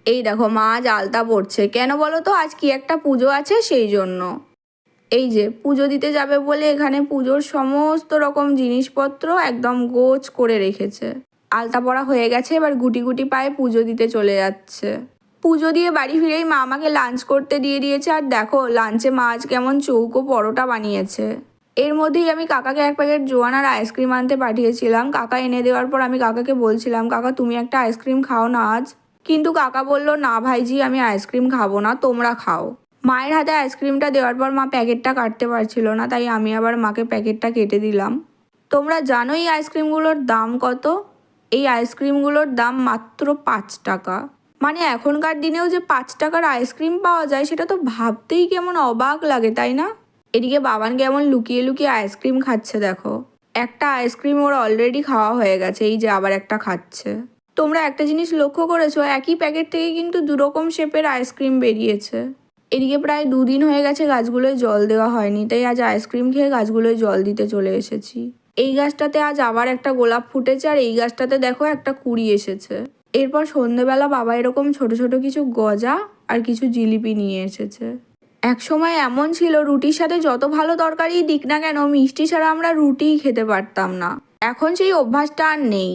এই দেখো মা আজ আলতা পড়ছে, কেন বলো তো? আজ কি একটা পুজো আছে সেই জন্য। এই যে পুজো দিতে যাবে বলে এখানে পুজোর সমস্ত রকম জিনিসপত্র একদম গোছ করে রেখেছে। আলতা পরা হয়ে গেছে, এবার গুটি গুটি পায়ে পুজো দিতে চলে যাচ্ছে। পুজো দিয়ে বাড়ি ফিরেই মা আমাকে লাঞ্চ করতে দিয়ে দিয়েছে। আর দেখো লাঞ্চে মা আজ কেমন চৌকো পরোটা বানিয়েছে। এর মধ্যেই আমি কাকাকে এক প্যাকেট জোয়ানার আইসক্রিম আনতে পাঠিয়েছিলাম। কাকা এনে দেওয়ার পর আমি কাকাকে বলছিলাম, কাকা তুমি একটা আইসক্রিম খাও না আজ। কিন্তু কাকা বলল, না ভাইজি আমি আইসক্রিম খাবো না, তোমরা খাও। মায়ের হাতে আইসক্রিমটা দেওয়ার পর মা প্যাকেটটা কাটতে পারছিল না, তাই আমি আবার মাকে প্যাকেটটা কেটে দিলাম। তোমরা জানো এই আইসক্রিমগুলোর দাম কত? এই আইসক্রিমগুলোর দাম মাত্র 5 টাকা। মানে এখনকার দিনেও যে 5 টাকার আইসক্রিম পাওয়া যায় সেটা তো ভাবতেই কেমন অবাক লাগে, তাই না? এদিকে বাবান কেমন লুকিয়ে লুকিয়ে আইসক্রিম খাচ্ছে দেখো। একটা আইসক্রিম ওর অলরেডি খাওয়া হয়ে গেছে, এই যে আবার একটা খাচ্ছে। তোমরা একটা জিনিস লক্ষ্য করেছো, একই প্যাকেট থেকে কিন্তু দুরকম শেপের আইসক্রিম বেরিয়েছে। এদিকে প্রায় 2 দিন হয়ে গেছে গাছগুলোয় জল দেওয়া হয়নি, তাই আজ আইসক্রিম খেয়ে গাছগুলোয় জল দিতে চলে এসেছি। এই গাছটাতে আজ আবার একটা গোলাপ ফুটেছে, আর এই গাছটাতে দেখো একটা কুঁড়ি এসেছে। এরপর সন্ধেবেলা বাবা এরকম ছোট ছোট কিছু গজা আর কিছু জিলিপি নিয়ে এসেছে। এক সময় এমন ছিল রুটির সাথে যত ভালো তরকারিই দিক না কেন মিষ্টি ছাড়া আমরা রুটিই খেতে পারতাম না। এখন সেই অভ্যাসটা আর নেই।